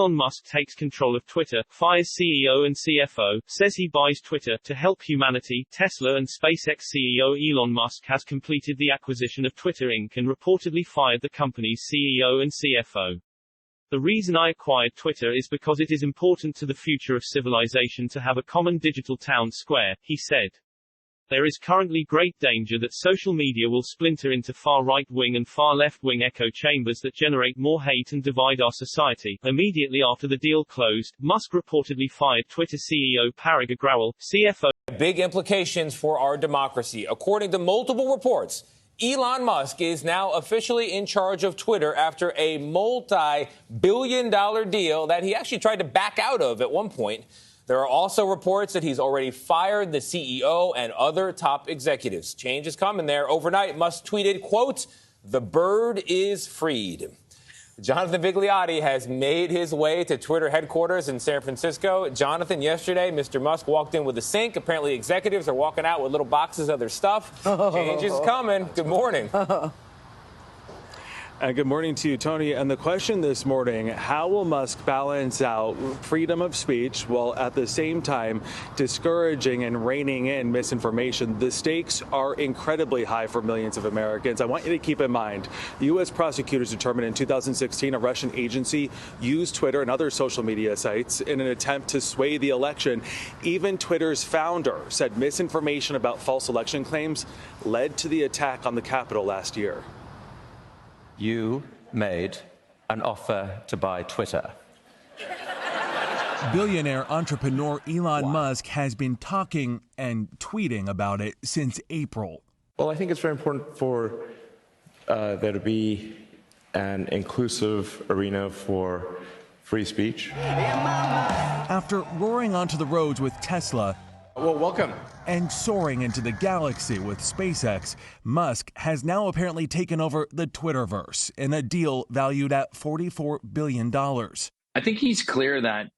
Elon Musk takes control of Twitter, fires CEO and CFO, says he buys Twitter to help humanity. Tesla and SpaceX CEO Elon Musk has completed the acquisition of Twitter Inc. and reportedly fired the company's CEO and CFO. The reason I acquired Twitter is because it is important to the future of civilization to have a common digital town square, he said. There is currently great danger that social media will splinter into far right-wing and far left-wing echo chambers that generate more hate and divide our society. Immediately after the deal closed, Musk reportedly fired Twitter CEO Parag Agrawal, CFO. Big implications for our democracy. According to multiple reports, Elon Musk is now officially in charge of Twitter after a multi-billion-dollar deal that he actually tried to back out of at one point. There are also reports that he's already fired the CEO and other top executives. Change is coming there. Overnight, Musk tweeted, quote, "The bird is freed." Jonathan Vigliotti has made his way to Twitter headquarters in San Francisco. Jonathan, yesterday, Mr. Musk walked in with a sink. Apparently, executives are walking out with little boxes of their stuff. Change is coming. Good morning. And good morning to you, Tony. And the question this morning, how will Musk balance out freedom of speech while at the same time discouraging and reining in misinformation? The stakes are incredibly high for millions of Americans. I want you to keep in mind, U.S. prosecutors determined in 2016 a Russian agency used Twitter and other social media sites in an attempt to sway the election. Even Twitter's founder said misinformation about false election claims led to the attack on the Capitol last year. You made an offer to buy Twitter. Billionaire entrepreneur Elon Musk has been talking and tweeting about it since April. Well, I think it's very important for there to be an inclusive arena for free speech. After roaring onto the roads with Tesla, Well, welcome. and soaring into the galaxy with SpaceX, Musk has now apparently taken over the Twitterverse in a deal valued at $44 billion. I think he's clear that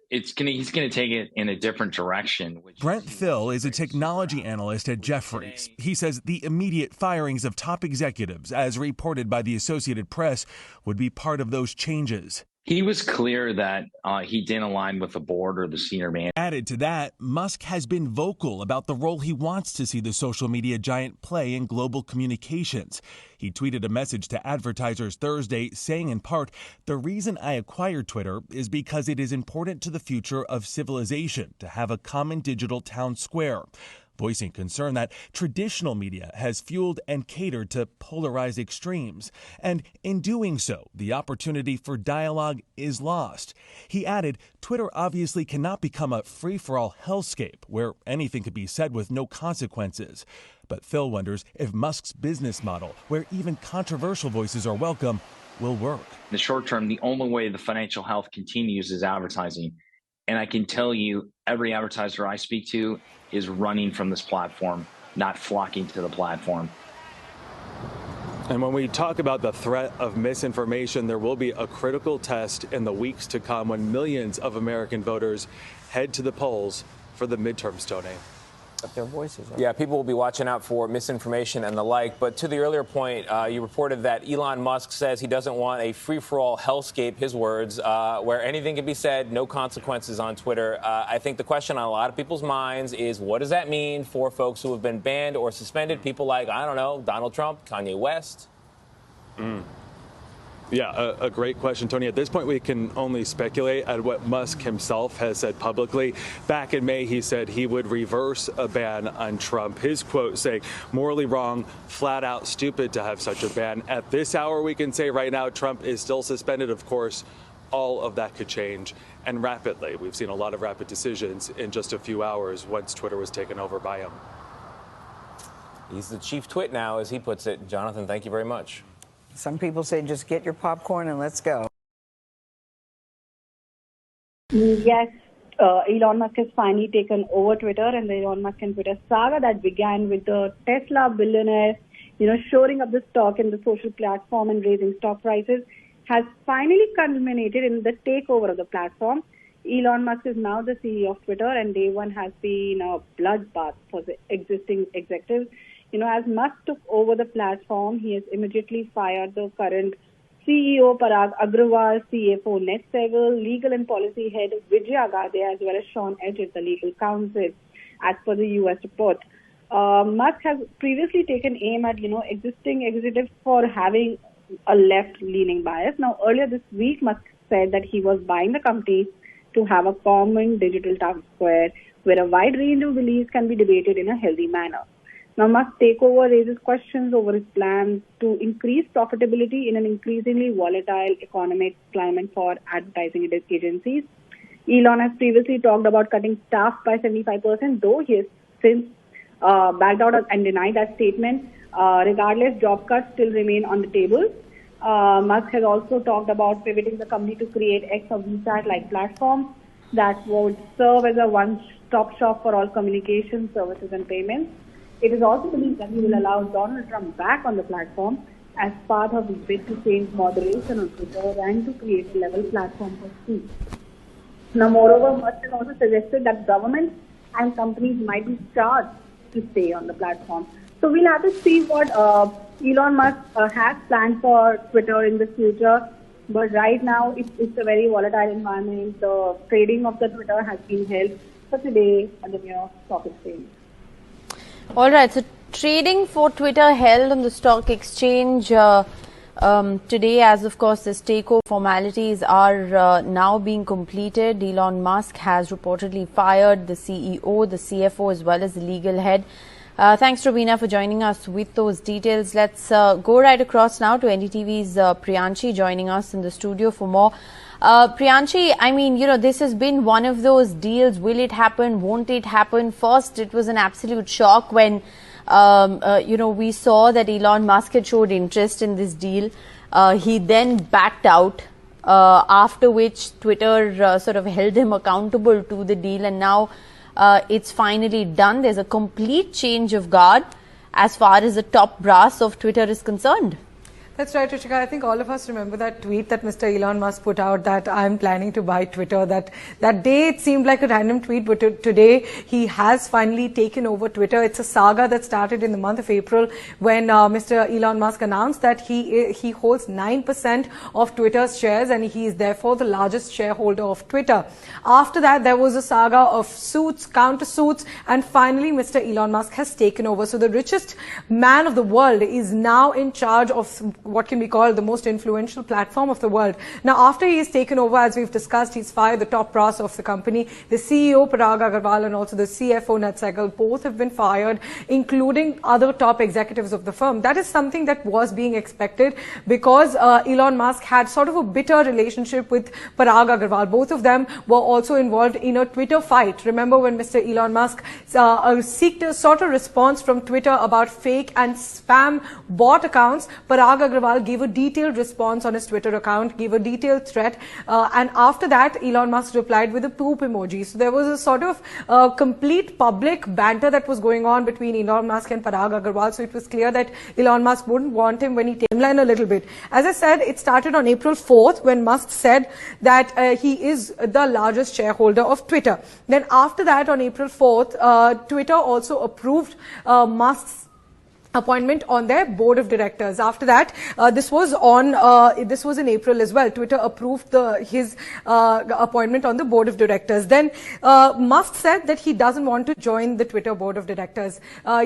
he's going to take it in a different direction. Brent Thill is a technology analyst at Jefferies. He says the immediate firings of top executives, as reported by the Associated Press, would be part of those changes. He was clear that he didn't align with the board or the senior man. Added to that, Musk has been vocal about the role he wants to see the social media giant play in global communications. He tweeted a message to advertisers Thursday saying in part, "The reason I acquired Twitter is because it is important to the future of civilization to have a common digital town square," voicing concern that traditional media has fueled and catered to polarized extremes. And in doing so, the opportunity for dialogue is lost. He added, Twitter obviously cannot become a free-for-all hellscape where anything could be said with no consequences. But Phil wonders if Musk's business model, where even controversial voices are welcome, will work. In the short term, the only way the financial health continues is advertising. And I can tell you, every advertiser I speak to is running from this platform, not flocking to the platform. And when we talk about the threat of misinformation, there will be a critical test in the weeks to come when millions of American voters head to the polls for the midterms, Tony. Up their voices. Yeah, people will be watching out for misinformation and the like. But to the earlier point, you reported that Elon Musk says he doesn't want a free-for-all hellscape, his words, where anything can be said, no consequences on Twitter. I think the question on a lot of people's minds is, what does that mean for folks who have been banned or suspended? People like, I don't know, Donald Trump, Kanye West. Yeah, a great question, Tony. At this point, we can only speculate at what Musk himself has said publicly. Back in May, he said he would reverse a ban on Trump. His quote saying, morally wrong, flat out stupid to have such a ban. At this hour, we can say right now, Trump is still suspended. Of course, all of that could change, and rapidly. We've seen a lot of rapid decisions in just a few hours once Twitter was taken over by him. He's the chief twit now, as he puts it. Jonathan, thank you very much. Some people say just get your popcorn and let's go. Yes, Elon Musk has finally taken over Twitter, and the Elon Musk and Twitter saga that began with the Tesla billionaire, shoring up the stock in the social platform and raising stock prices, has finally culminated in the takeover of the platform. Elon Musk is now the CEO of Twitter, and day one has been a bloodbath for the existing executives. As Musk took over the platform, he has immediately fired the current CEO Parag Agrawal, CFO Ned Sehgal, Legal and Policy Head Vijay Agade, as well as Sean Edges, the legal counsel, as per the U.S. report. Musk has previously taken aim at, existing executives for having a left-leaning bias. Now, earlier this week, Musk said that he was buying the company to have a common digital town square where a wide range of beliefs can be debated in a healthy manner. Now, Musk's takeover raises questions over his plans to increase profitability in an increasingly volatile economic climate for advertising agencies. Elon has previously talked about cutting staff by 75%, though he has since backed out and denied that statement. Regardless, job cuts still remain on the table. Musk has also talked about pivoting the company to create X or WeChat-like platforms that would serve as a one-stop shop for all communication, services, and payments. It is also believed that he will allow Donald Trump back on the platform as part of his bid to change moderation on Twitter and to create a level platform for speech. Now, moreover, Musk has also suggested that governments and companies might be charged to stay on the platform. So we'll have to see what Elon Musk has planned for Twitter in the future. But right now, it's a very volatile environment. The trading of the Twitter has been held for today at the New York Stock Exchange. All right. So trading for Twitter held on the stock exchange today, as of course this takeover formalities are now being completed. Elon Musk has reportedly fired the CEO, the CFO, as well as the legal head. Thanks, Robina, for joining us with those details. Let's go right across now to NDTV's Priyanshi joining us in the studio for more. Priyanshi, I mean, this has been one of those deals. Will it happen? Won't it happen? First, it was an absolute shock when, we saw that Elon Musk had showed interest in this deal. He then backed out, after which Twitter sort of held him accountable to the deal. And now it's finally done. There's a complete change of guard as far as the top brass of Twitter is concerned. That's right, Rishika. I think all of us remember that tweet that Mr. Elon Musk put out that I'm planning to buy Twitter. That day it seemed like a random tweet, but today he has finally taken over Twitter. It's a saga that started in the month of April when Mr. Elon Musk announced that he holds 9% of Twitter's shares and he is therefore the largest shareholder of Twitter. After that, there was a saga of suits, counter-suits, and finally Mr. Elon Musk has taken over. So the richest man of the world is now in charge of what can be called the most influential platform of the world. Now, after he has taken over, as we've discussed, he's fired the top brass of the company. The CEO, Parag Agrawal, and also the CFO, Ned Sehgal, both have been fired, including other top executives of the firm. That is something that was being expected because Elon Musk had sort of a bitter relationship with Parag Agrawal. Both of them were also involved in a Twitter fight. Remember when Mr. Elon Musk seeked a sort of response from Twitter about fake and spam bot accounts, Parag Agrawal gave a detailed response on his Twitter account, gave a detailed threat, and after that, Elon Musk replied with a poop emoji. So there was a sort of complete public banter that was going on between Elon Musk and Parag Agrawal. So it was clear that Elon Musk wouldn't want him when he timeline a little bit. As I said, it started on April 4th when Musk said that he is the largest shareholder of Twitter. Then after that, on April 4th, Twitter also approved Musk's appointment on their board of directors. After that, this was in April as well. Twitter approved his appointment on the board of directors. Then Musk said that he doesn't want to join the Twitter board of directors.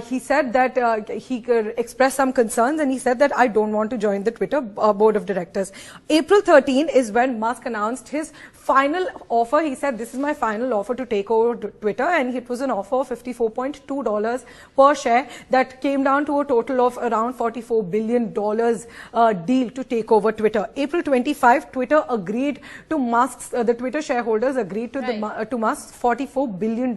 He said that he could express some concerns, and he said that I don't want to join the Twitter board of directors. April 13 is when Musk announced his final offer. He said, this is my final offer to take over Twitter, and it was an offer of $54.2 per share that came down to a total of around $44 billion deal to take over Twitter. April 25, Twitter agreed to Musk's, the Twitter shareholders agreed to to Musk's $44 billion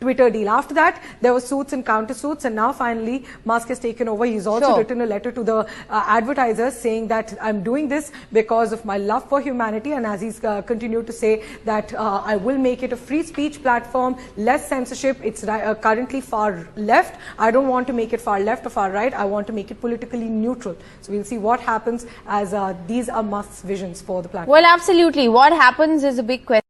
Twitter deal. After that, there were suits and counter-suits, and now finally Musk has taken over. He's also written a letter to the advertisers saying that I'm doing this because of my love for humanity, and as he's continued to say that I will make it a free speech platform, less censorship. It's currently far left. I don't want to make it far left or far right. I want to make it politically neutral. So we'll see what happens as these are Musk's visions for the platform. Well, absolutely. What happens is a big question.